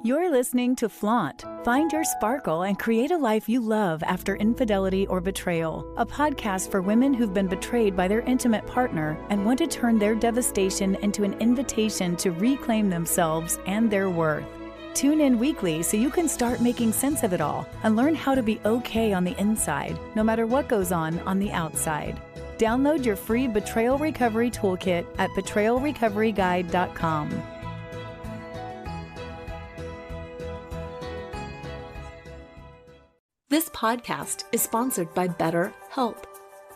You're listening to Flaunt. Find your sparkle and create a life you love after infidelity or betrayal. A podcast for women who've been betrayed by their intimate partner and want to turn their devastation into an invitation to reclaim themselves and their worth. Tune in weekly so you can start making sense of it all and learn how to be okay on the inside, no matter what goes on the outside. Download your free Betrayal Recovery Toolkit at betrayalrecoveryguide.com. This podcast is sponsored by BetterHelp.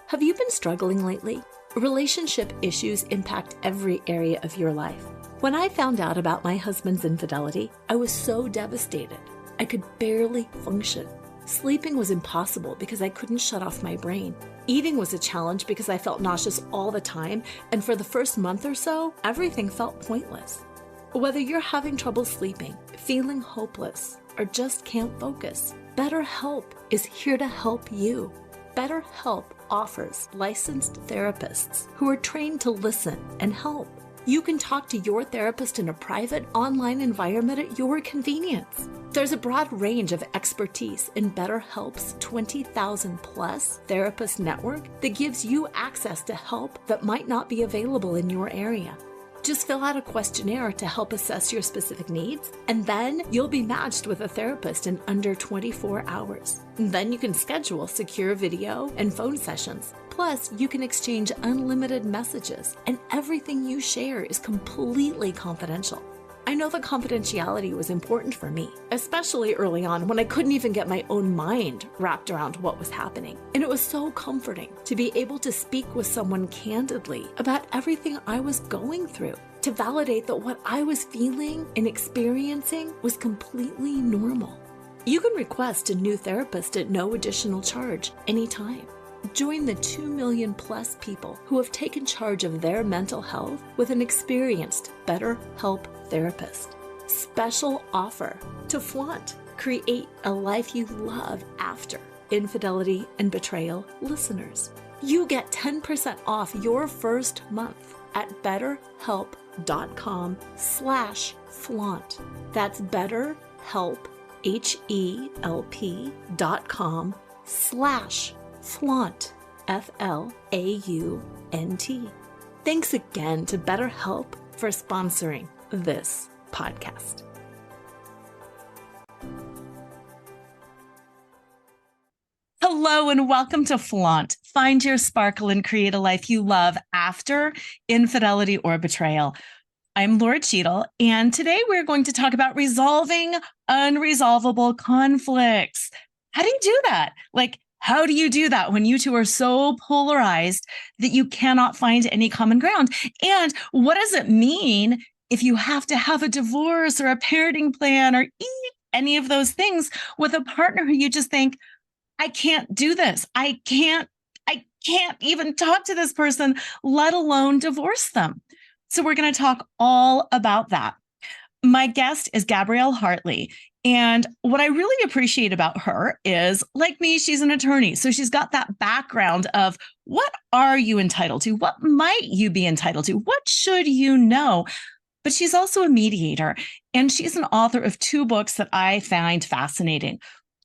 Have you been struggling lately? Relationship issues impact every area of your life. When I found out about my husband's infidelity, I was so devastated. I could barely function. Sleeping was impossible because I couldn't shut off my brain. Eating was a challenge because I felt nauseous all the time, and for the first month or so, everything felt pointless. Whether you're having trouble sleeping, feeling hopeless, or just can't focus, BetterHelp is here to help you. BetterHelp offers licensed therapists who are trained to listen and help. You can talk to your therapist in a private online environment at your convenience. There's a broad range of expertise in BetterHelp's 20,000 plus therapist network that gives you access to help that might not be available in your area. Just fill out a questionnaire to help assess your specific needs, and then you'll be matched with a therapist in under 24 hours. Then you can schedule secure video and phone sessions. Plus, you can exchange unlimited messages, and everything you share is completely confidential. I know that confidentiality was important for me, especially early on when I couldn't even get my own mind wrapped around what was happening. And it was so comforting to be able to speak with someone candidly about everything I was going through, to validate that what I was feeling and experiencing was completely normal. You can request a new therapist at no additional charge anytime. Join the 2 million plus people who have taken charge of their mental health with an experienced BetterHelp therapist. Special offer to Flaunt. Create a life you love after infidelity and betrayal listeners. You get 10% off your first month at betterhelp.com/flaunt. That's BetterHelp, HELP.com/flaunt, FLAUNT. Thanks again to BetterHelp for sponsoring this podcast. Hello and welcome to Flaunt. Find your sparkle and create a life you love after infidelity or betrayal. I'm Lora Cheadle, and today we're going to talk about resolving unresolvable conflicts. How do you do that? How do you do that when you two are so polarized that you cannot find any common ground? And what does it mean if you have to have a divorce or a parenting plan or any of those things with a partner who you just think, I can't do this. I can't even talk to this person, let alone divorce them. So we're going to talk all about that. My guest is Gabrielle Hartley. And what I really appreciate about her is, like me, she's an attorney. So she's got that background of what are you entitled to? What might you be entitled to? What should you know? But she's also a mediator, and she's an author of 2 books that I find fascinating.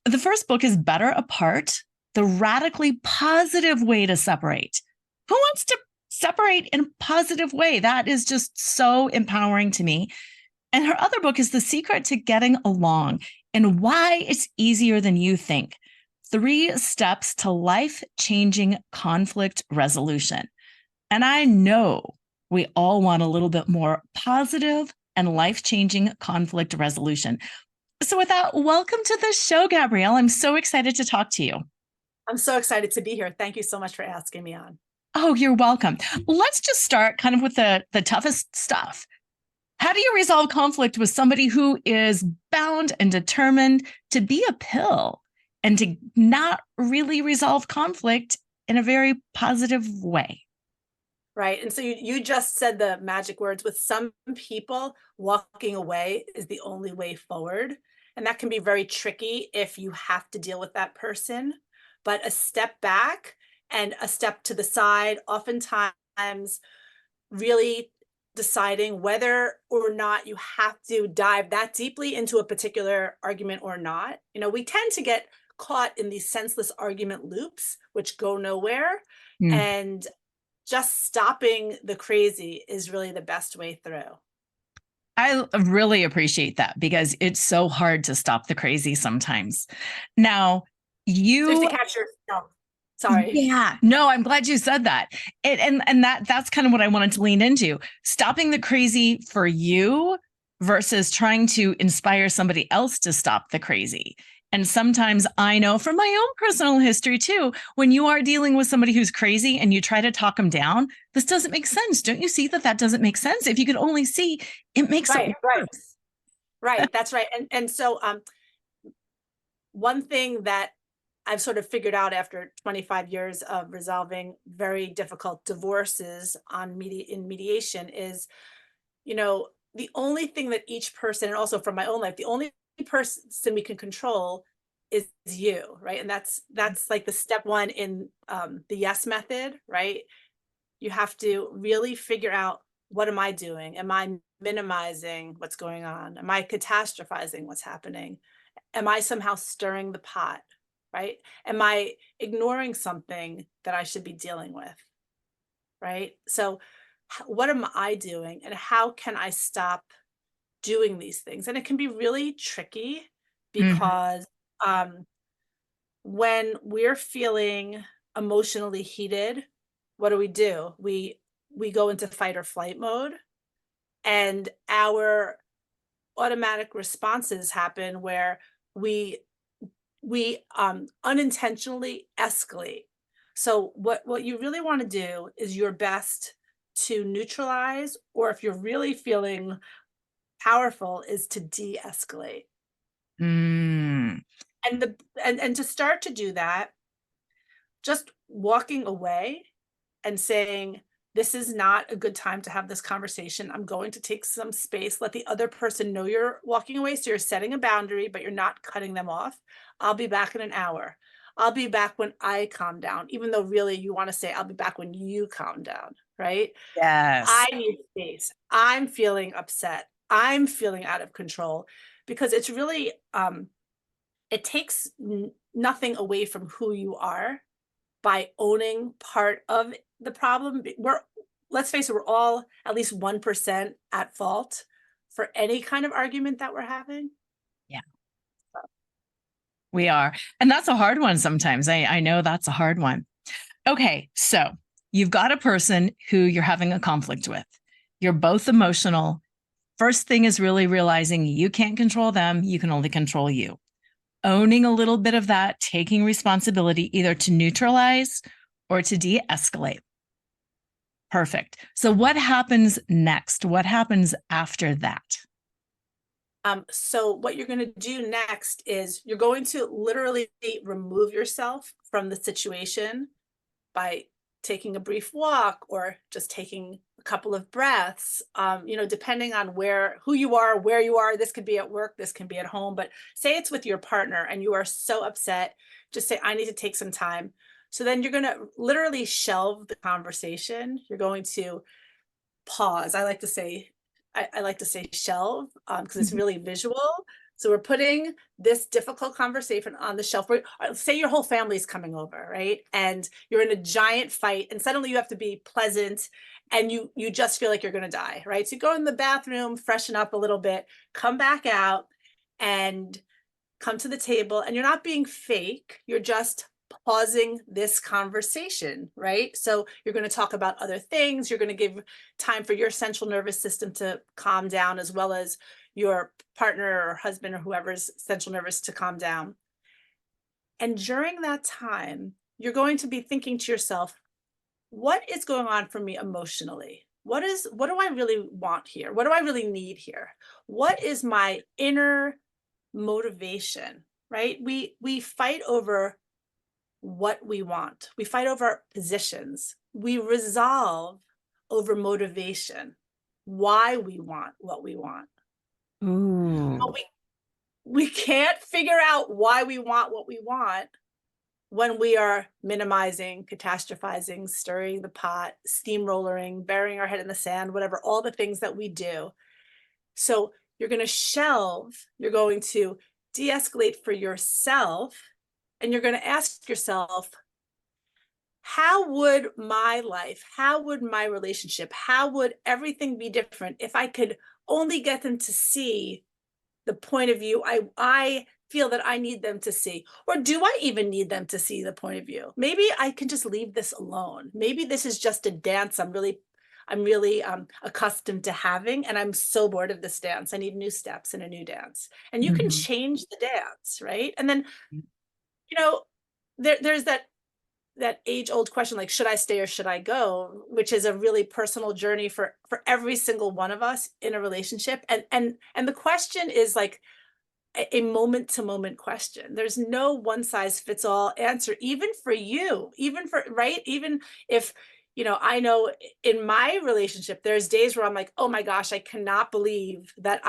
The first book is Better Apart, The Radically Positive Way to Separate. Who wants to separate in a positive way? That is just so empowering to me. And her other book is The Secret to Getting Along and Why It's Easier Than You Think. 3 Steps to Life-Changing Conflict Resolution. And I know we all want a little bit more positive and life-changing conflict resolution. So with that, welcome to the show, Gabrielle. I'm so excited to talk to you. I'm so excited to be here. Thank you so much for asking me on. Oh, you're welcome. Let's just start kind of with the toughest stuff. How do you resolve conflict with somebody who is bound and determined to be a pill and to not really resolve conflict in a very positive way? Right. And so you just said the magic words. With some people, walking away is the only way forward. And that can be very tricky if you have to deal with that person. But a step back and a step to the side oftentimes really deciding whether or not you have to dive that deeply into a particular argument or not. We tend to get caught in these senseless argument loops, which go nowhere. Mm. And just stopping the crazy is really the best way through. I really appreciate that, because it's so hard to stop the crazy sometimes. Now, So you have to catch yourself. Sorry. Yeah, no, I'm glad you said that. And that's kind of what I wanted to lean into. Stopping the crazy for you versus trying to inspire somebody else to stop the crazy. And sometimes I know from my own personal history too, when you are dealing with somebody who's crazy and you try to talk them down, this doesn't make sense. Don't you see that doesn't make sense? If you could only see, it makes it worse. Right. That's right. And so one thing that I've sort of figured out after 25 years of resolving very difficult divorces in mediation is, the only thing that each person, and also from my own life, the only person we can control is you, right? And that's like the step one in the yes method, right? You have to really figure out, what am I doing? Am I minimizing what's going on? Am I catastrophizing what's happening? Am I somehow stirring the pot, right? Am I ignoring something that I should be dealing with, right? So what am I doing, and how can I stop doing these things? And it can be really tricky, because when we're feeling emotionally heated, what do? We go into fight or flight mode, and our automatic responses happen where we unintentionally escalate. So what you really want to do is your best to neutralize, or if you're really feeling powerful, is to de-escalate. Mm. And to start to do that, just walking away and saying, this is not a good time to have this conversation. I'm going to take some space. Let the other person know you're walking away. So you're setting a boundary, but you're not cutting them off. I'll be back in an hour. I'll be back when I calm down, even though really you want to say, I'll be back when you calm down, right? Yes. I need space. I'm feeling upset. I'm feeling out of control, because it's really, it takes nothing away from who you are by owning part of the problem. Let's face it, we're all at least 1% at fault for any kind of argument that we're having. Yeah, we are. And that's a hard one sometimes. I know that's a hard one. Okay, so you've got a person who you're having a conflict with. You're both emotional. First thing is really realizing you can't control them. You can only control you. Owning a little bit of that, taking responsibility either to neutralize or to de-escalate. Perfect. So what happens next? What happens after that? So what you're going to do next is you're going to literally remove yourself from the situation by taking a brief walk, or just taking a couple of breaths, depending on who you are, where you are. This could be at work, this can be at home, but say it's with your partner and you are so upset, just say, I need to take some time. So then you're going to literally shelve the conversation. You're going to pause. I like to say shelve, because it's really visual. So we're putting this difficult conversation on the shelf. Say your whole family's coming over, right? And you're in a giant fight, and suddenly you have to be pleasant, and you just feel like you're going to die, right? So you go in the bathroom, freshen up a little bit, come back out, and come to the table, and you're not being fake. You're just pausing this conversation, right? So you're going to talk about other things. You're going to give time for your central nervous system to calm down, as well as your partner or husband or whoever's central nervous to calm down. And during that time, you're going to be thinking to yourself, what is going on for me emotionally? What do I really want here? What do I really need here? What is my inner motivation, right? We fight over what we want. We fight over positions. We resolve over motivation, why we want what we want. Ooh. But we can't figure out why we want what we want when we are minimizing, catastrophizing, stirring the pot, steamrollering, burying our head in the sand, whatever, all the things that we do. So you're going to shelve, you're going to de-escalate for yourself, and you're going to ask yourself, how would my life, how would my relationship, how would everything be different if I could only get them to see the point of view I feel that I need them to see? Or do I even need them to see the point of view? Maybe I can just leave this alone. Maybe this is just a dance I'm really accustomed to having, and I'm so bored of this dance. I need new steps and a new dance. And you can change the dance, right? And then, there's that age-old question, like, should I stay or should I go? Which is a really personal journey for every single one of us in a relationship. And the question is like a moment-to-moment question. There's no one-size-fits-all answer, even for you, even if, I know in my relationship, there's days where I'm like, oh my gosh, I cannot believe that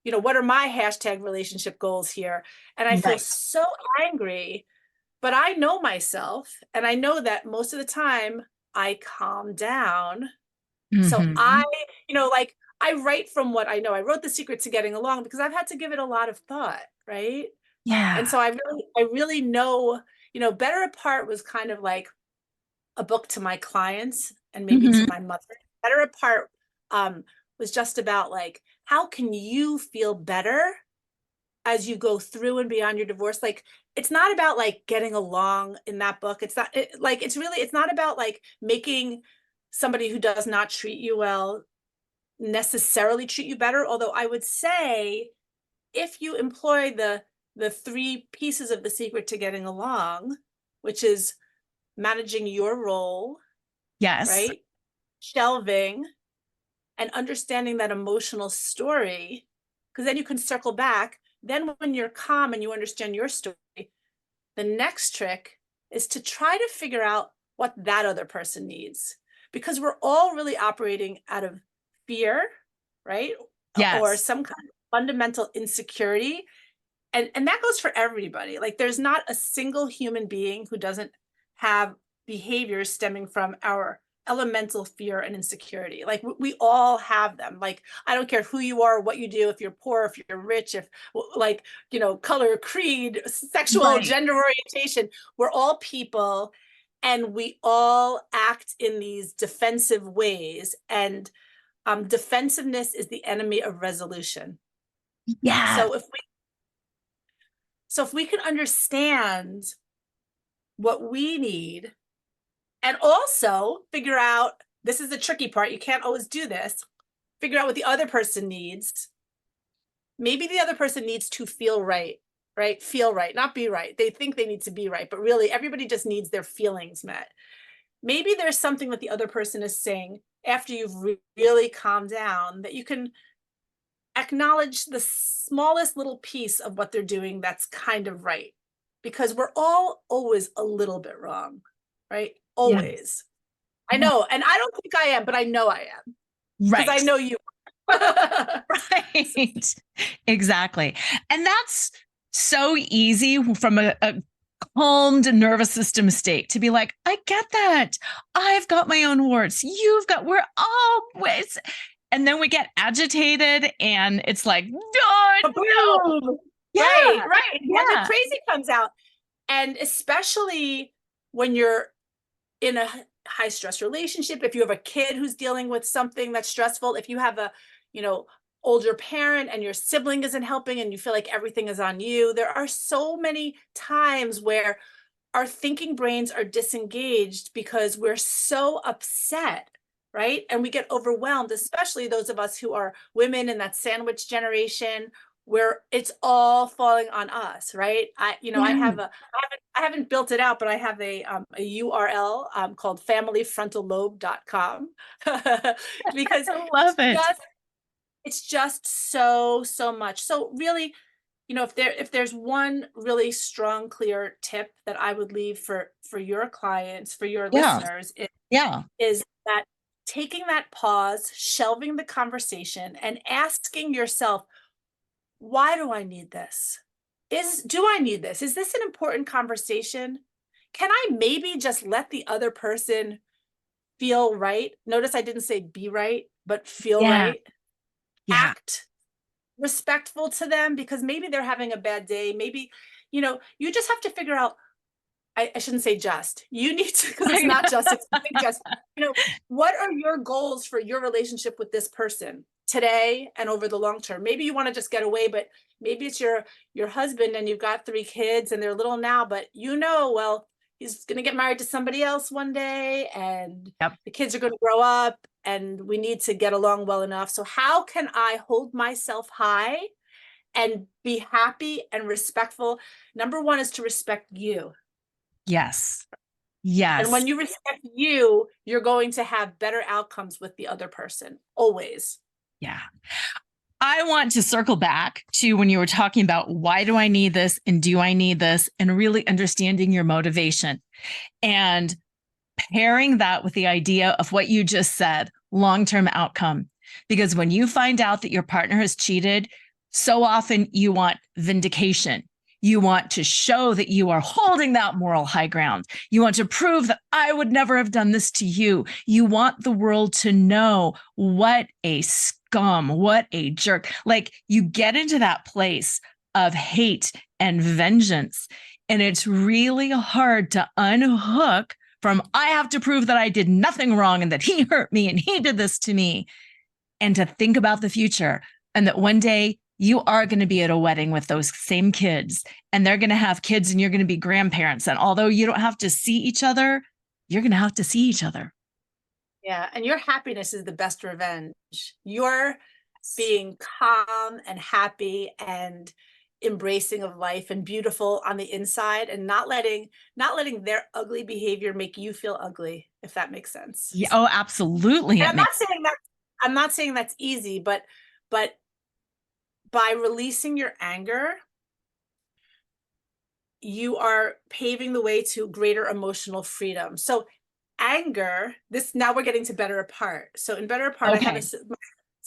what are my hashtag relationship goals here? And I feel so angry. But I know myself, and I know that most of the time I calm down. So I write from what I know. I wrote The Secret to Getting Along because I've had to give it a lot of thought, right? Yeah. And so I really know, Better Apart was kind of like a book to my clients and maybe to my mother. Better Apart was just about like, how can you feel better as you go through and beyond your divorce? Like, it's not about like getting along in that book. It's not it's not about like making somebody who does not treat you well necessarily treat you better. Although I would say if you employ the 3 pieces of The Secret to Getting Along, which is managing your role, Yes. right? Shelving and understanding that emotional story, because then you can circle back. Then when you're calm and you understand your story, the next trick is to try to figure out what that other person needs, because we're all really operating out of fear, right? Yes. Or some kind of fundamental insecurity. And that goes for everybody. Like, there's not a single human being who doesn't have behaviors stemming from our elemental fear and insecurity. Like, we all have them. Like, I don't care who you are, what you do, if you're poor, if you're rich, if color, creed, sexual, gender orientation, we're all people, and we all act in these defensive ways. And defensiveness is the enemy of resolution. Yeah. So if we can understand what we need, and also figure out, this is the tricky part, you can't always do this, figure out what the other person needs. Maybe the other person needs to feel right? Feel right, not be right. They think they need to be right, but really everybody just needs their feelings met. Maybe there's something that the other person is saying after you've really calmed down that you can acknowledge the smallest little piece of what they're doing that's kind of right, because we're all always a little bit wrong, right? Always. Yes. I know, and I don't think I am, but I know I am. Right. Because I know you. Right. Exactly. And that's so easy from a calmed nervous system state to be like, I get that. I've got my own warts. We're always. And then we get agitated and it's like, no. Yeah. Right. Yeah. Crazy comes out. And especially when you're in a high stress relationship, if you have a kid who's dealing with something that's stressful, if you have a, older parent and your sibling isn't helping and you feel like everything is on you, there are so many times where our thinking brains are disengaged because we're so upset, right? And we get overwhelmed, especially those of us who are women in that sandwich generation where it's all falling on us, right? I haven't built it out, but I have a URL called familyfrontallobe.com because I love it. It's just so much. So really, if there's one really strong, clear tip that I would leave for your clients, for your listeners, is that taking that pause, shelving the conversation, and asking yourself, why do I need this? Do I need this? Is this an important conversation? can I maybe just let the other person feel right? Notice I didn't say be right, but feel Yeah. right. Yeah. Act respectful to them, because maybe they're having a bad day. Maybe, you just have to figure out, I shouldn't say just, you need to, because it's not just, it's just, what are your goals for your relationship with this person today and over the long term? Maybe you want to just get away, but maybe it's your husband and you've got 3 kids and they're little now, but well, he's going to get married to somebody else one day, and Yep. the kids are going to grow up, and we need to get along well enough. So how can I hold myself high and be happy and respectful? Number one is to respect you. Yes. Yes. And when you respect you, you're going to have better outcomes with the other person, always. Yeah. I want to circle back to when you were talking about why do I need this and do I need this, and really understanding your motivation and pairing that with the idea of what you just said, long-term outcome. Because when you find out that your partner has cheated, so often you want vindication. You want to show that you are holding that moral high ground. You want to prove that I would never have done this to you. You want the world to know what a scum, what a jerk. Like, you get into that place of hate and vengeance, and it's really hard to unhook from, I have to prove that I did nothing wrong and that he hurt me and he did this to me, and to think about the future, and that one day you are going to be at a wedding with those same kids, and they're going to have kids, and you're going to be grandparents. And although you don't have to see each other, you're going to have to see each other. Yeah. And your happiness is the best revenge. You're being calm and happy and embracing of life and beautiful on the inside, and not letting their ugly behavior make you feel ugly, if that makes sense. Yeah. Oh, absolutely. And I'm not saying that's easy, but by releasing your anger, you are paving the way to greater emotional freedom. So anger, now we're getting to Better Apart. So in Better Apart, okay.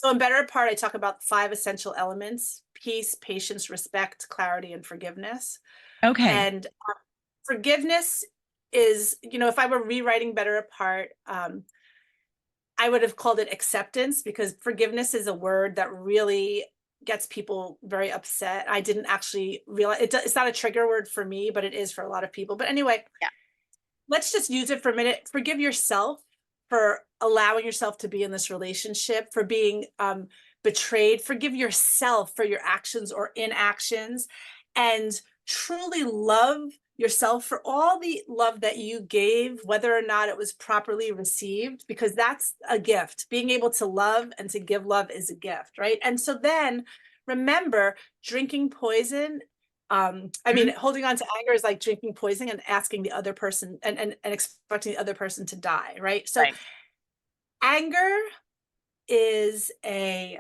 in Better Apart, I talk about 5 essential elements: peace, patience, respect, clarity, and forgiveness. Okay. And forgiveness is, if I were rewriting Better Apart, I would have called it acceptance, because forgiveness is a word that really gets people very upset. I didn't actually realize it's not a trigger word for me, but it is for a lot of people. But anyway, yeah. Let's just use it for a minute. Forgive yourself for allowing yourself to be in this relationship, for being betrayed. Forgive yourself for your actions or inactions, and truly love yourself for all the love that you gave, whether or not it was properly received, because that's a gift. Being able to love and to give love is a gift, right? And so then remember, drinking poison, holding on to anger is like drinking poison and asking the other person and expecting the other person to die, right? So right. Anger is a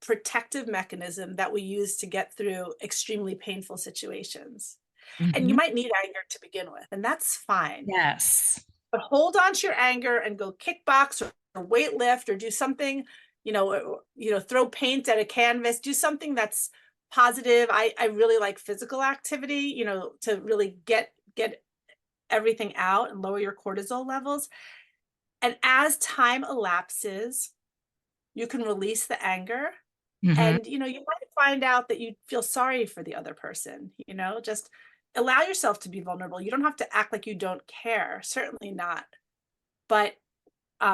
protective mechanism that we use to get through extremely painful situations. Mm-hmm. And you might need anger to begin with, and that's fine. Yes. But hold on to your anger and go kickbox or weight lift, or do something, throw paint at a canvas, do something that's positive. I really like physical activity, to really get everything out and lower your cortisol levels. And as time elapses, you can release the anger. Mm-hmm. And, you might find out that you feel sorry for the other person, just allow yourself to be vulnerable. You don't have to act like you don't care. Certainly not. But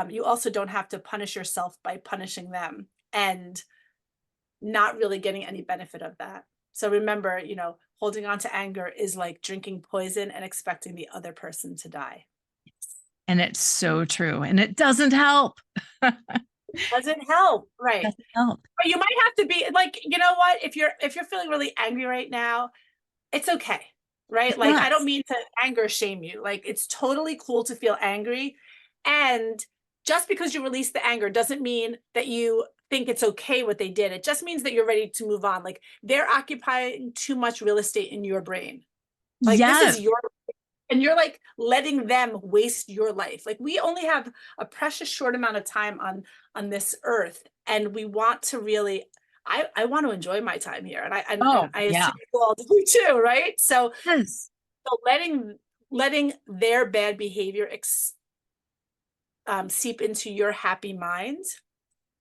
you also don't have to punish yourself by punishing them and not really getting any benefit of that. So remember, holding on to anger is like drinking poison and expecting the other person to die. And it's so true. And it doesn't help. Doesn't help. Right. Doesn't help. But you might have to be like, you know what, if you're feeling really angry right now, it's okay. Right. Like, I don't mean to anger shame you. Like, it's totally cool to feel angry. And just because you release the anger doesn't mean that you think it's okay what they did. It just means that you're ready to move on. Like, they're occupying too much real estate in your brain. Like, this is your, and you're like letting them waste your life. Like, we only have a precious short amount of time on this earth. And we want to really, I want to enjoy my time here. And I assume you all do too, right? So, yes. So letting letting their bad behavior seep into your happy mind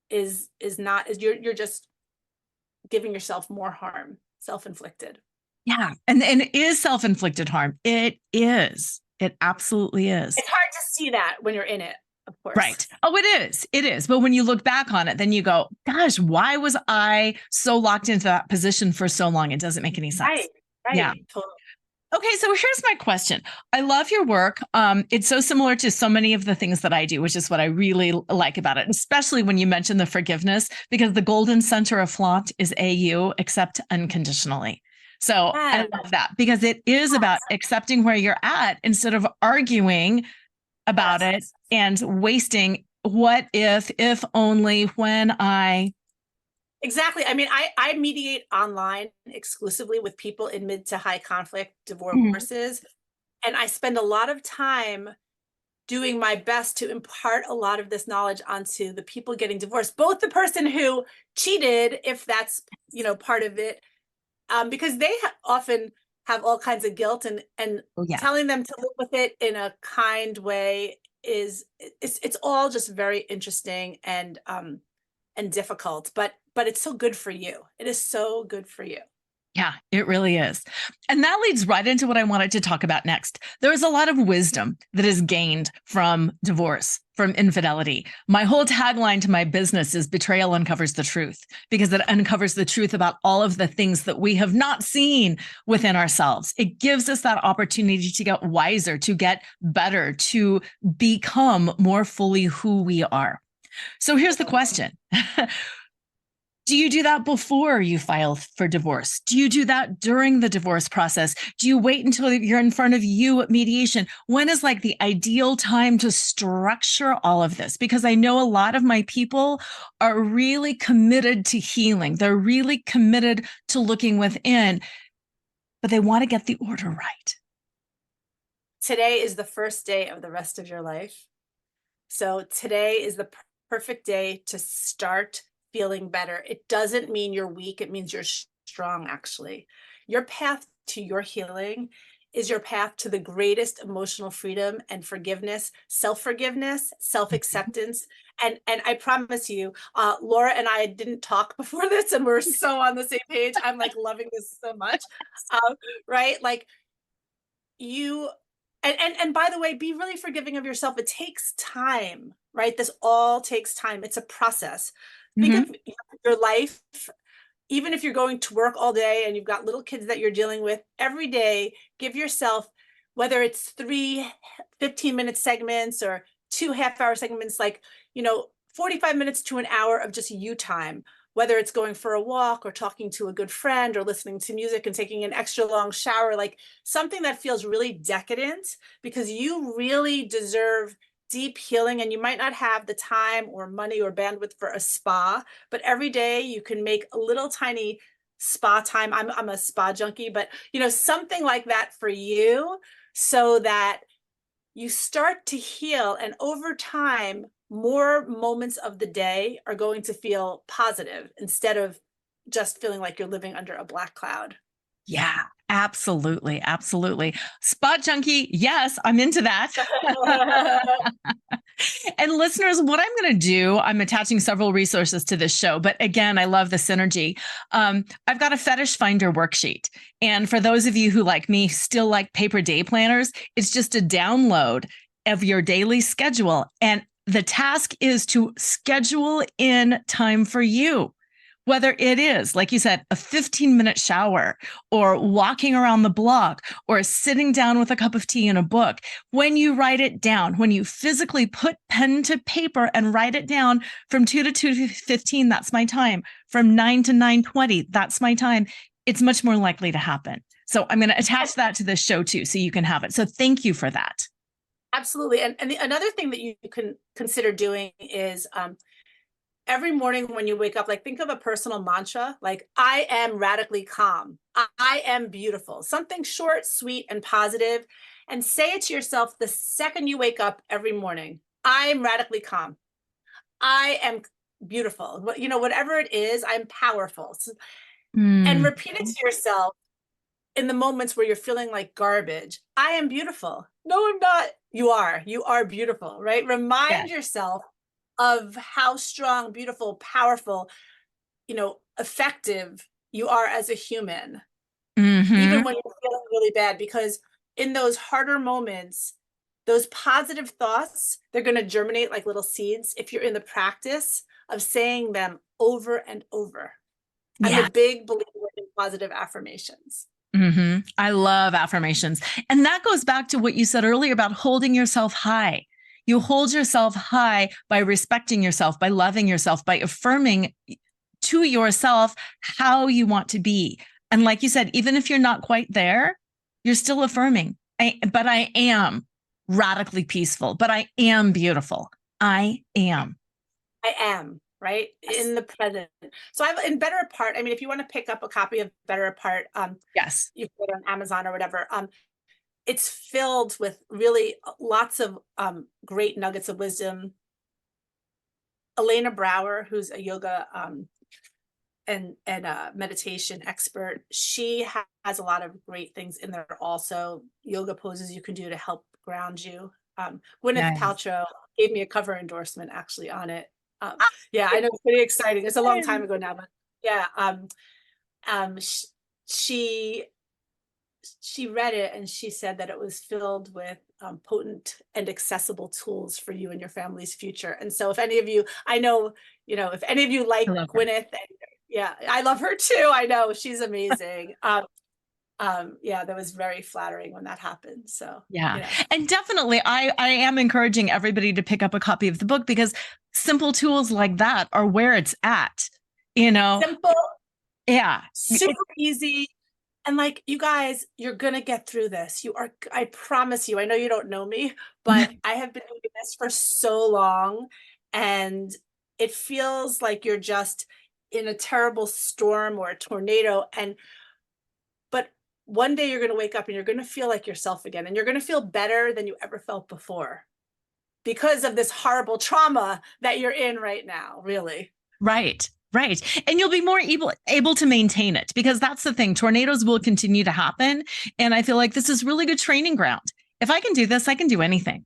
is you're just giving yourself more harm, self-inflicted. Yeah. And it is self-inflicted harm. It is. It absolutely is. It's hard to see that when you're in it, of course. Right. Oh, it is. It is. But when you look back on it, then you go, gosh, why was I so locked into that position for so long? It doesn't make any sense. Right. Yeah. Totally. Okay, so here's my question. I love your work. It's so similar to so many of the things that I do, which is what I really like about it, especially when you mention the forgiveness, because the golden center of flaunt is AU, accept unconditionally. So I love that because it is about accepting where you're at instead of arguing about it and wasting what if only, when I. Exactly. I mean, I mediate online exclusively with people in mid to high conflict divorces. And I spend a lot of time doing my best to impart a lot of this knowledge onto the people getting divorced, both the person who cheated, if that's, part of it, because they often have all kinds of guilt, and telling them to live with it in a kind way it's all just very interesting and difficult, but it's so good for you. It is so good for you. Yeah, it really is. And that leads right into what I wanted to talk about next. There is a lot of wisdom that is gained from divorce, from infidelity. My whole tagline to my business is betrayal uncovers the truth, because it uncovers the truth about all of the things that we have not seen within ourselves. It gives us that opportunity to get wiser, to get better, to become more fully who we are. So here's the question. Do you do that before you file for divorce? Do you do that during the divorce process? Do you wait until you're in front of you at mediation? When is like the ideal time to structure all of this? Because I know a lot of my people are really committed to healing. They're really committed to looking within, but they want to get the order right. Today is the first day of the rest of your life. So today is the perfect day to start feeling better. It doesn't mean you're weak. It means you're strong, actually. Your path to your healing is your path to the greatest emotional freedom and forgiveness, self-forgiveness, self-acceptance. And I promise you, Lora and I didn't talk before this, and we're so on the same page. I'm like loving this so much, right? Like you, and by the way, be really forgiving of yourself. It takes time, right? This all takes time. It's a process. Think of your life, even if you're going to work all day and you've got little kids that you're dealing with, every day, give yourself, whether it's 3 15-minute segments or 2 half-hour segments, like, 45 minutes to an hour of just you time, whether it's going for a walk or talking to a good friend or listening to music and taking an extra long shower, like something that feels really decadent, because you really deserve deep healing. And you might not have the time or money or bandwidth for a spa, but every day you can make a little tiny spa time. I'm a spa junkie, but something like that for you, so that you start to heal. And over time, more moments of the day are going to feel positive instead of just feeling like you're living under a black cloud. Yeah, absolutely. Absolutely. Spot junkie. Yes, I'm into that. And listeners, what I'm going to do, I'm attaching several resources to this show, but again, I love the synergy. I've got a fetish finder worksheet. And for those of you who, like me, still like paper day planners, it's just a download of your daily schedule. And the task is to schedule in time for you. Whether it is, like you said, a 15-minute shower or walking around the block or sitting down with a cup of tea and a book, when you write it down, when you physically put pen to paper and write it down, from 2 to 2:15, that's my time. From 9 to 9:20, that's my time. It's much more likely to happen. So I'm going to attach that to this show too, so you can have it. So thank you for that. Absolutely. And another thing that you can consider doing is, every morning when you wake up, like think of a personal mantra, like I am radically calm. I am beautiful. Something short, sweet, and positive. And say it to yourself the second you wake up every morning. I'm radically calm. I am beautiful. Whatever it is, I'm powerful. And repeat it to yourself in the moments where you're feeling like garbage, I am beautiful. No, I'm not. You are beautiful, right? Remind yourself of how strong, beautiful, powerful, effective you are as a human, even when you're feeling really bad, because in those harder moments, those positive thoughts, they're going to germinate like little seeds if you're in the practice of saying them over and over. I'm a big believer in positive affirmations. I love affirmations. And that goes back to what you said earlier about holding yourself high. You hold yourself high by respecting yourself, by loving yourself, by affirming to yourself how you want to be. And like you said, even if you're not quite there, you're still affirming. But I am radically peaceful, but I am beautiful. I am. Right? Yes. In the present. So in Better Apart, I mean, if you want to pick up a copy of Better Apart, yes, you can get it on Amazon or whatever. It's filled with really lots of great nuggets of wisdom. Elena Brower, who's a yoga and a meditation expert, she has a lot of great things in there also. Yoga poses you can do to help ground you. Gwyneth Paltrow gave me a cover endorsement actually on it. Yeah, I know, it's pretty exciting. It's a long time ago now, but yeah, she read it and she said that it was filled with potent and accessible tools for you and your family's future. And so if any of you, I know, if any of you like Gwyneth, yeah, I love her too. I know, she's amazing. Yeah, that was very flattering when that happened. So yeah. And definitely I am encouraging everybody to pick up a copy of the book, because simple tools like that are where it's at, simple, yeah, super easy. And like, you guys, you're going to get through this. I promise you. I know you don't know me, but I have been doing this for so long, and it feels like you're just in a terrible storm or a tornado, but one day you're going to wake up and you're going to feel like yourself again, and you're going to feel better than you ever felt before because of this horrible trauma that you're in right now, really. Right. And you'll be more able to maintain it, because that's the thing. Tornadoes will continue to happen. And I feel like this is really good training ground. If I can do this, I can do anything.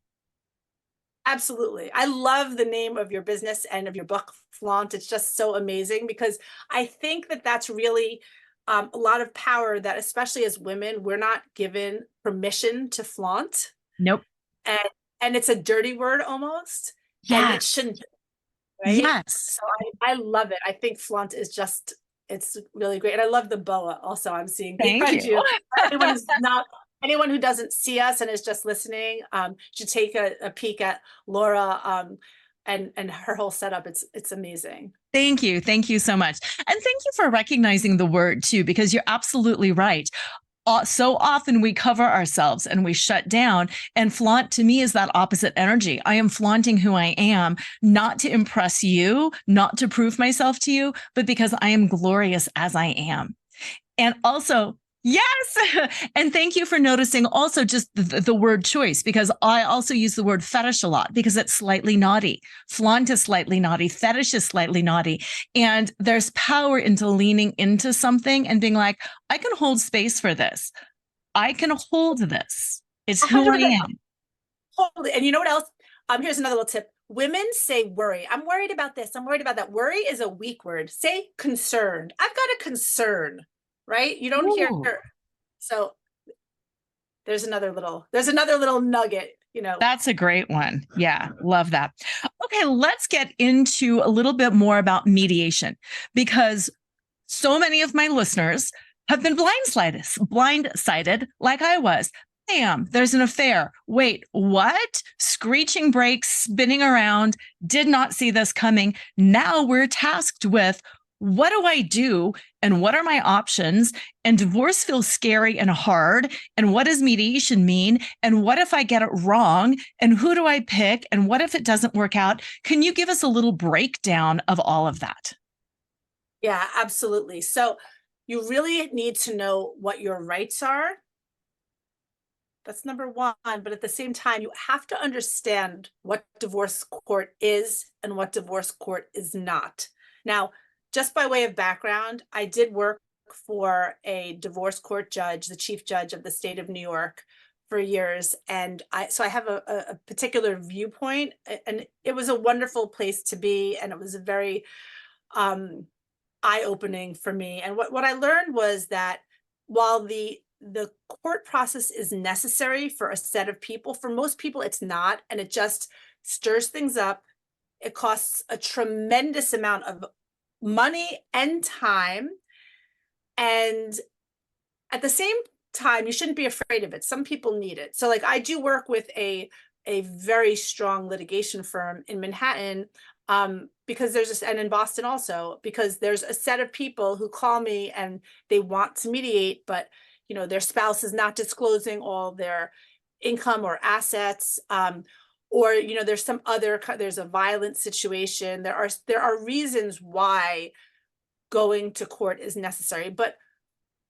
Absolutely. I love the name of your business and of your book, Flaunt. It's just so amazing, because I think that that's really a lot of power that, especially as women, we're not given permission to flaunt. Nope. And it's a dirty word almost. Yeah. And it shouldn't be, right? Yes. So I love it. I think flaunt is it's really great. And I love the boa also I'm seeing behind you. Anyone who doesn't see us and is just listening should take a peek at Lora and her whole setup. It's amazing. Thank you. Thank you so much. And thank you for recognizing the word too, because you're absolutely right. So often we cover ourselves and we shut down, and flaunt to me is that opposite energy. I am flaunting who I am, not to impress you, not to prove myself to you, but because I am glorious as I am. And also, yes. And thank you for noticing also just the word choice, because I also use the word fetish a lot because it's slightly naughty. Flaunt is slightly naughty. Fetish is slightly naughty. And there's power into leaning into something and being like, I can hold space for this. I can hold this. It's who I am. Hold it. And you know what else? Here's another little tip. Women say worry. I'm worried about this. I'm worried about that. Worry is a weak word. Say concerned. I've got a concern. Right? You don't hear. So there's another little nugget, That's a great one. Yeah. Love that. Okay. Let's get into a little bit more about mediation, because so many of my listeners have been blindsided like I was. Bam, there's an affair. Wait, what? Screeching brakes, spinning around, did not see this coming. Now we're tasked with, what do I do? And what are my options? And divorce feels scary and hard. And what does mediation mean? And what if I get it wrong? And who do I pick? And what if it doesn't work out? Can you give us a little breakdown of all of that? Yeah, absolutely. So you really need to know what your rights are. That's number one. But at the same time, you have to understand what divorce court is and what divorce court is not. Now, just by way of background, I did work for a divorce court judge, the chief judge of the state of New York, for years. And I have a particular viewpoint, and it was a wonderful place to be. And it was a very eye-opening for me. And what I learned was that while the court process is necessary for a set of people, for most people it's not, and it just stirs things up. It costs a tremendous amount of money and time. And at the same time, you shouldn't be afraid of it. Some people need it. So like I do work with a very strong litigation firm in Manhattan, because there's and in Boston also, because there's a set of people who call me and they want to mediate, but their spouse is not disclosing all their income or assets, or there's a violent situation. There are reasons why going to court is necessary, but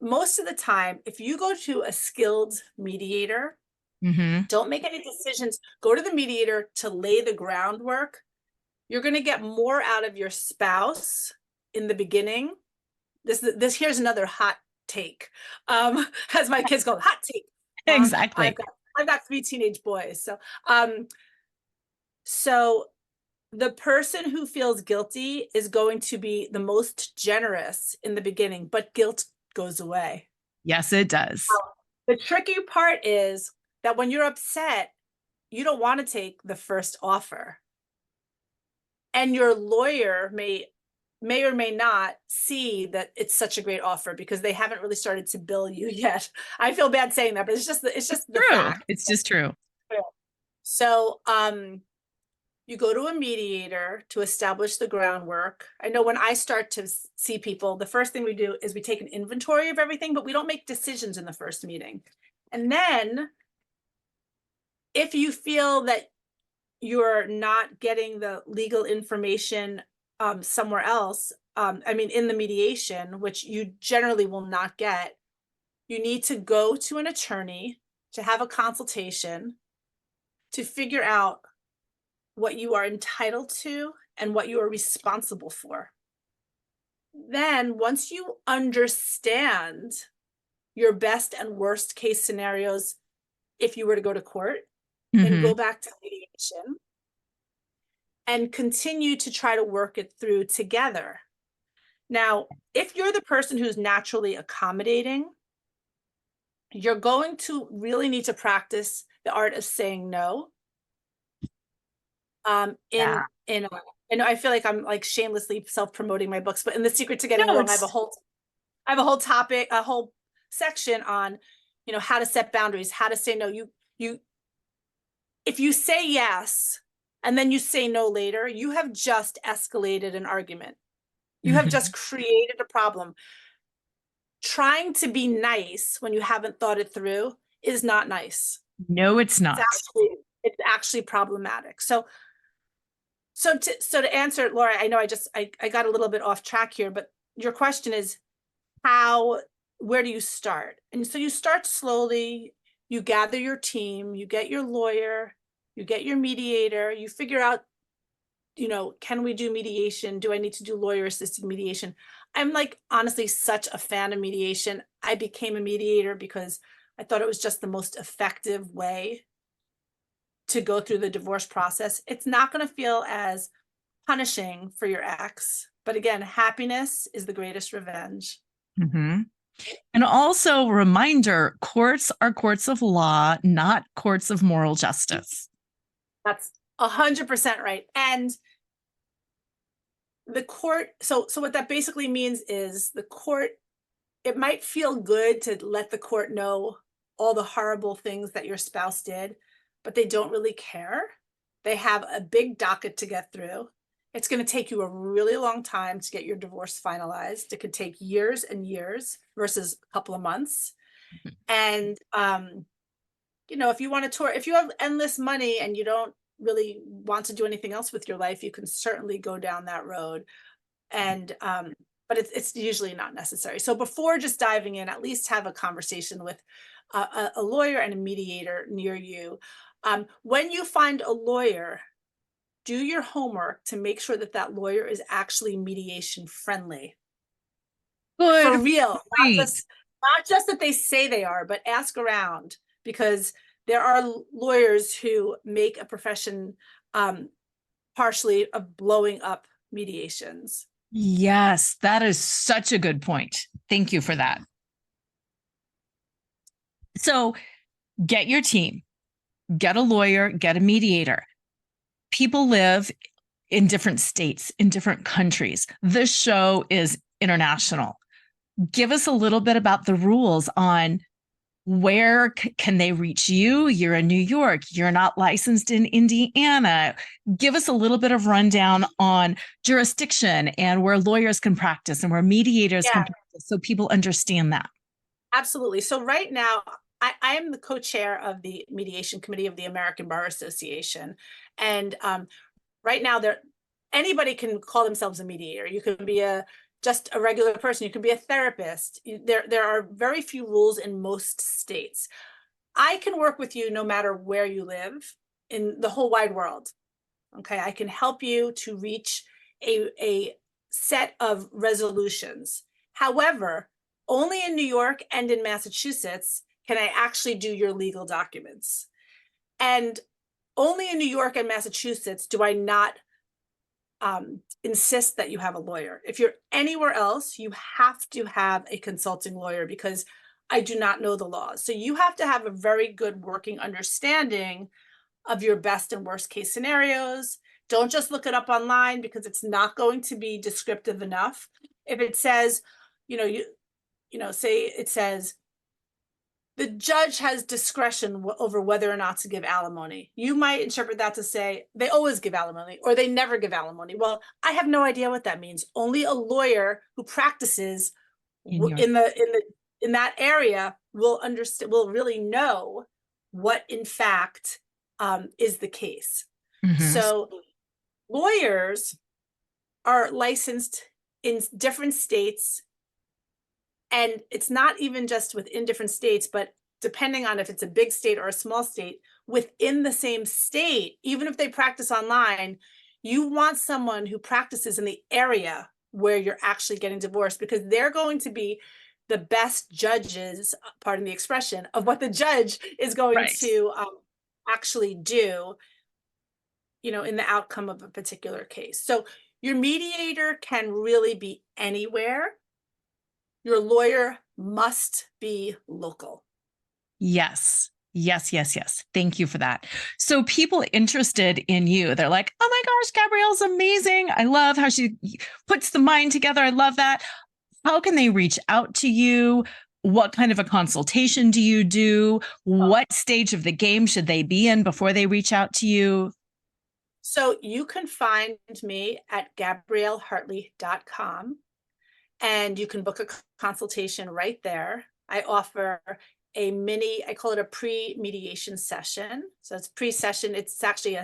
most of the time, if you go to a skilled mediator, don't make any decisions, go to the mediator to lay the groundwork. You're going to get more out of your spouse in the beginning. Here's another hot take. As my kids go, hot take. Exactly. I've got 3 teenage boys. So the person who feels guilty is going to be the most generous in the beginning, but guilt goes away. Yes, it does. The tricky part is that when you're upset, you don't want to take the first offer. And your lawyer may or may not see that it's such a great offer because they haven't really started to bill you yet. I feel bad saying that, but it's just the fact. It's just true. So, you go to a mediator to establish the groundwork. I know when I start to see people, the first thing we do is we take an inventory of everything, but we don't make decisions in the first meeting. And then if you feel that you're not getting the legal information somewhere else, in the mediation, which you generally will not get, you need to go to an attorney to have a consultation to figure out what you are entitled to and what you are responsible for. Then once you understand your best and worst case scenarios, if you were to go to court, then go back to mediation and continue to try to work it through together. Now, if you're the person who's naturally accommodating, you're going to really need to practice the art of saying no. And I feel like I'm like shamelessly self-promoting my books, but in The Secret to Getting Along, I have a whole topic, a whole section on, how to set boundaries, how to say no. If you say yes, and then you say no later, you have just escalated an argument. You have just created a problem. Trying to be nice when you haven't thought it through is not nice. No, it's not. It's actually problematic. So to answer, Laura, I know I got a little bit off track here, but your question is where do you start? And so you start slowly, you gather your team, you get your lawyer, you get your mediator, you figure out, can we do mediation? Do I need to do lawyer assisted mediation? I'm like, honestly, such a fan of mediation. I became a mediator because I thought it was just the most effective way to go through the divorce process. It's not going to feel as punishing for your ex, but again, happiness is the greatest revenge. And also, reminder, courts are courts of law, not courts of moral justice. That's 100% right. And the court, so what that basically means is the court, it might feel good to let the court know all the horrible things that your spouse did, but they don't really care. They have a big docket to get through. It's going to take you a really long time to get your divorce finalized. It could take years and years versus a couple of months. And, if you want to tour, if you have endless money and you don't really want to do anything else with your life, you can certainly go down that road. And, but it's usually not necessary. So before just diving in, at least have a conversation with a lawyer and a mediator near you. When you find a lawyer, do your homework to make sure that lawyer is actually mediation friendly. For Good real, point. not just that they say they are, but ask around, because there are lawyers who make a profession partially of blowing up mediations. Yes, that is such a good point. Thank you for that. So get your team, get a lawyer, get a mediator. People live in different states, in different countries. This show is international. Give us a little bit about the rules on where can they reach you? You're in New York. You're not licensed in Indiana. Give us a little bit of rundown on jurisdiction and where lawyers can practice and where mediators can practice, so people understand that. Absolutely. So right now, I am the co-chair of the mediation committee of the American Bar Association. And right now, anybody can call themselves a mediator. You can be just a regular person. You can be a therapist. There are very few rules in most states. I can work with you no matter where you live in the whole wide world. Okay, I can help you to reach a set of resolutions. However, only in New York and in Massachusetts can I actually do your legal documents. And only in New York and Massachusetts do I not insist that you have a lawyer. If you're anywhere else, you have to have a consulting lawyer, because I do not know the laws. So you have to have a very good working understanding of your best and worst case scenarios. Don't just look it up online, because it's not going to be descriptive enough. If it says, say it says, the judge has discretion over whether or not to give alimony, you might interpret that to say they always give alimony or they never give alimony. Well, I have no idea what that means. Only a lawyer who practices in that area will understand, will really know what in fact is the case. Mm-hmm. So lawyers are licensed in different states. And it's not even just within different states, but depending on if it's a big state or a small state, within the same state, even if they practice online, you want someone who practices in the area where you're actually getting divorced, because they're going to be the best judges, pardon the expression, of what the judge is going to actually do, in the outcome of a particular case. So your mediator can really be anywhere. Your lawyer must be local. Yes. Yes. Thank you for that. So people interested in you, they're like, oh my gosh, Gabrielle's amazing. I love how she puts the mind together. I love that. How can they reach out to you? What kind of a consultation do you do? What stage of the game should they be in before they reach out to you? So you can find me at GabrielleHartley.com. And you can book a consultation right there. I offer I call it a pre-mediation session. So it's pre-session. It's actually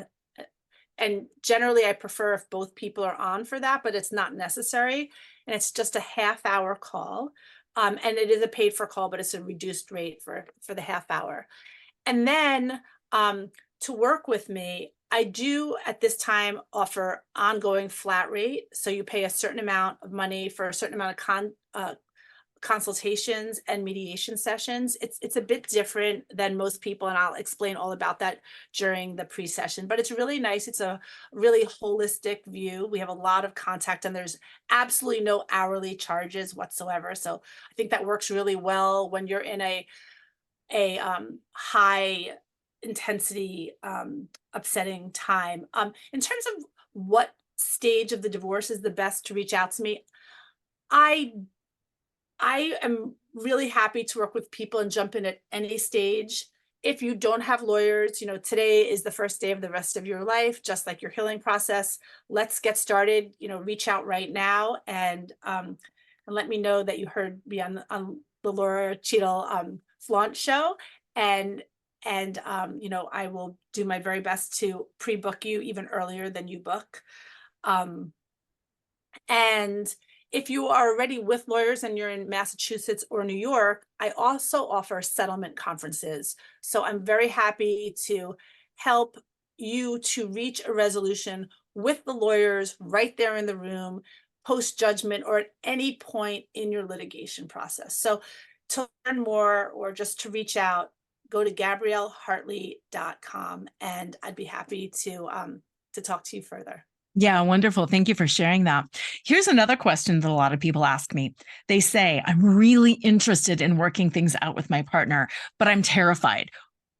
and generally I prefer if both people are on for that, but it's not necessary. And it's just a half-hour call. And it is a paid for call, but it's a reduced rate for the half hour. And then to work with me, I do at this time offer ongoing flat rate. So you pay a certain amount of money for a certain amount of consultations and mediation sessions. It's a bit different than most people, and I'll explain all about that during the pre-session, but it's really nice. It's a really holistic view. We have a lot of contact, and there's absolutely no hourly charges whatsoever. So I think that works really well when you're in a high intensity upsetting time. In terms of what stage of the divorce is the best to reach out to me, I am really happy to work with people and jump in at any stage. If you don't have lawyers, today is the first day of the rest of your life, just like your healing process. Let's get started. Reach out right now and let me know that you heard me on the Lora Cheadle Flaunt show, and I will do my very best to pre-book you even earlier than you book. And if you are already with lawyers and you're in Massachusetts or New York, I also offer settlement conferences. So I'm very happy to help you to reach a resolution with the lawyers right there in the room. post-judgment or at any point in your litigation process. So to learn more or just to reach out, go to GabrielleHartley.com, and I'd be happy to talk to you further. Yeah, wonderful. Thank you for sharing that. Here's another question that a lot of people ask me. They say, I'm really interested in working things out with my partner, but I'm terrified.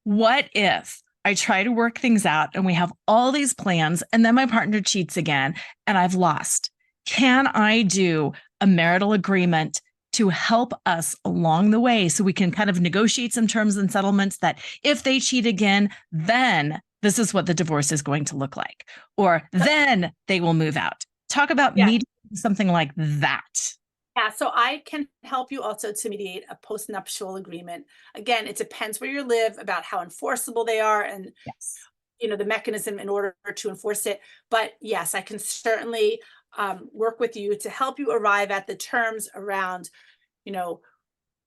What if I try to work things out and we have all these plans and then my partner cheats again and I've lost? Can I do a marital agreement to help us along the way so we can kind of negotiate some terms and settlements that if they cheat again, then this is what the divorce is going to look like, or then they will move out? Talk about mediating something like that. Yeah, so I can help you also to mediate a postnuptial agreement. Again, it depends where you live about how enforceable they are and the mechanism in order to enforce it. But yes, I can certainly work with you to help you arrive at the terms around,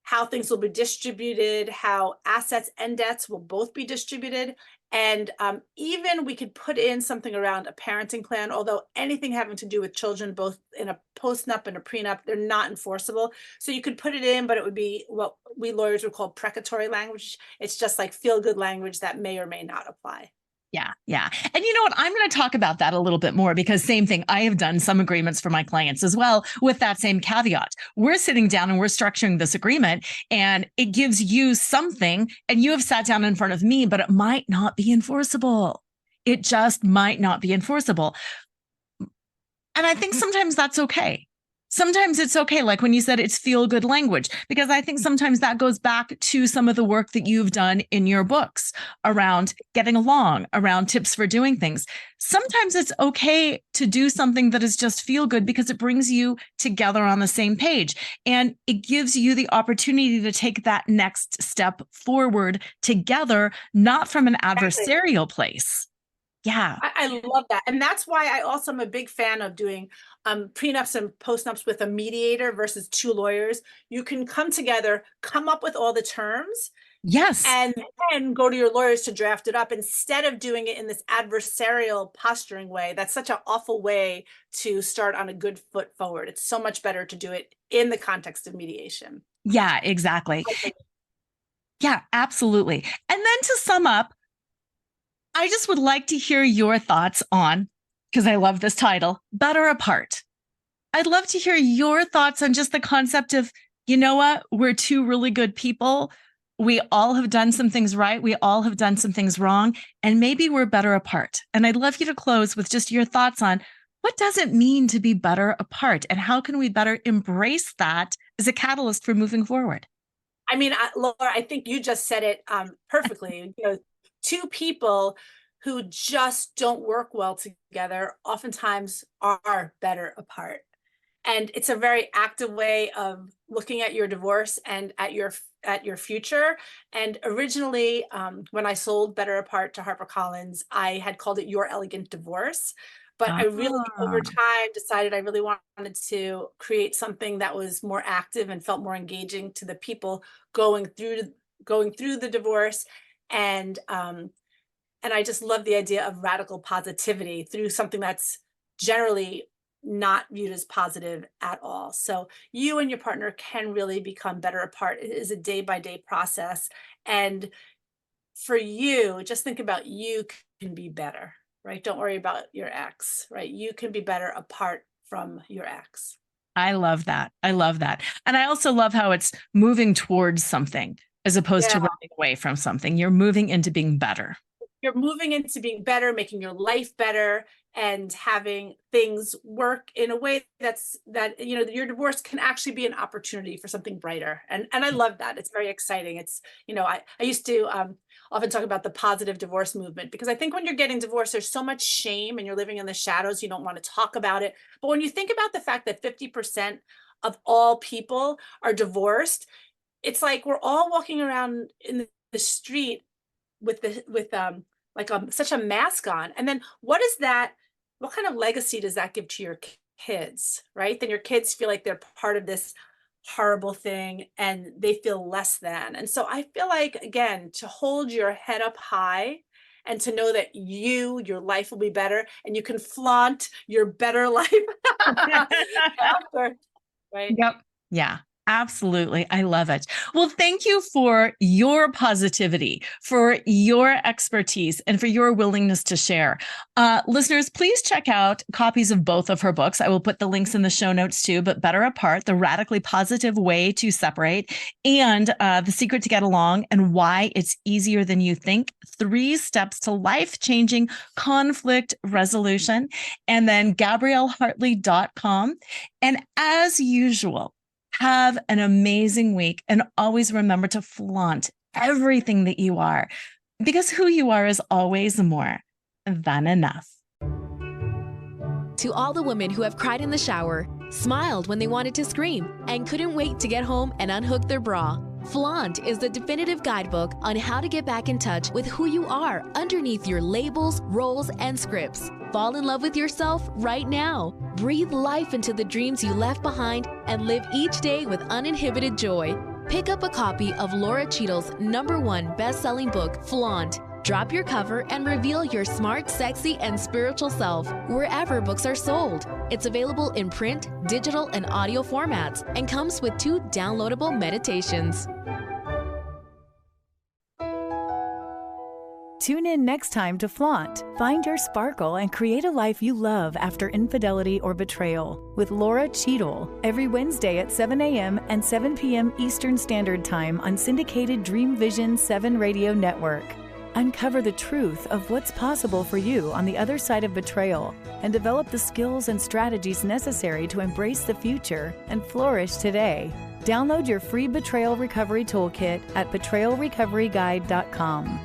how things will be distributed, how assets and debts will both be distributed. And even we could put in something around a parenting plan, although anything having to do with children, both in a postnup and a prenup, they're not enforceable. So you could put it in, but it would be what we lawyers would call precatory language. It's just like feel-good language that may or may not apply. Yeah. Yeah. And you know what? I'm going to talk about that a little bit more because same thing. I have done some agreements for my clients as well with that same caveat. We're sitting down and we're structuring this agreement and it gives you something and you have sat down in front of me, but it might not be enforceable. It just might not be enforceable. And I think sometimes that's okay. Sometimes it's okay. Like when you said it's feel good language, because I think sometimes that goes back to some of the work that you've done in your books around getting along, around tips for doing things. Sometimes it's okay to do something that is just feel good because it brings you together on the same page and it gives you the opportunity to take that next step forward together, not from an adversarial place. Yeah. I love that. And that's why I also am a big fan of doing prenups and postnups with a mediator versus two lawyers. You can come together, come up with all the terms. Yes. And then go to your lawyers to draft it up instead of doing it in this adversarial posturing way. That's such an awful way to start on a good foot forward. It's so much better to do it in the context of mediation. Yeah, exactly. Yeah, absolutely. And then to sum up, I just would like to hear your thoughts on, because I love this title, Better Apart. I'd love to hear your thoughts on just the concept of, you know what, we're two really good people. We all have done some things right. We all have done some things wrong, and maybe we're better apart. And I'd love you to close with just your thoughts on what does it mean to be better apart and how can we better embrace that as a catalyst for moving forward? I mean, Laura, I think you just said it perfectly. Two people who just don't work well together oftentimes are better apart. And it's a very active way of looking at your divorce and at your future. And originally, when I sold Better Apart to HarperCollins, I had called it Your Elegant Divorce. But I really, over time, decided I really wanted to create something that was more active and felt more engaging to the people going through the divorce. And I just love the idea of radical positivity through something that's generally not viewed as positive at all. So you and your partner can really become better apart. It is a day-by-day process. And for you, just think about you can be better, right? Don't worry about your ex, right? You can be better apart from your ex. I love that. I love that. And I also love how it's moving towards something as opposed to running away from something. You're moving into being better. You're moving into being better, making your life better, and having things work in a way that your divorce can actually be an opportunity for something brighter. And I love that. It's very exciting. It's, I used to often talk about the positive divorce movement, because I think when you're getting divorced, there's so much shame and you're living in the shadows. You don't want to talk about it. But when you think about the fact that 50% of all people are divorced, it's like we're all walking around in the street with such a mask on. And then what kind of legacy does that give to your kids, right? Then your kids feel like they're part of this horrible thing and they feel less than. And so I feel like, again, to hold your head up high and to know that your life will be better and you can flaunt your better life after, right? Yep. Yeah. Absolutely. I love it. Well, thank you for your positivity, for your expertise, and for your willingness to share. Listeners, please check out copies of both of her books. I will put the links in the show notes too, but Better Apart, The Radically Positive Way to Separate, and The Secret to Get Along and Why It's Easier Than You Think, 3 Steps to Life-Changing Conflict Resolution, and then GabrielleHartley.com. And as usual, have an amazing week, and always remember to flaunt everything that you are, because who you are is always more than enough. To all the women who have cried in the shower, smiled when they wanted to scream, and couldn't wait to get home and unhook their bra, Flaunt is the definitive guidebook on how to get back in touch with who you are underneath your labels, roles, and scripts. Fall in love with yourself right now. Breathe life into the dreams you left behind and live each day with uninhibited joy. Pick up a copy of Lora Cheadle's #1 best-selling book, Flaunt. Drop your cover and reveal your smart, sexy, and spiritual self wherever books are sold. It's available in print, digital, and audio formats and comes with 2 downloadable meditations. Tune in next time to Flaunt. Find your sparkle and create a life you love after infidelity or betrayal with Lora Cheadle every Wednesday at 7 a.m. and 7 p.m. Eastern Standard Time on syndicated Dream Vision 7 Radio Network. Uncover the truth of what's possible for you on the other side of betrayal and develop the skills and strategies necessary to embrace the future and flourish today. Download your free Betrayal Recovery Toolkit at betrayalrecoveryguide.com.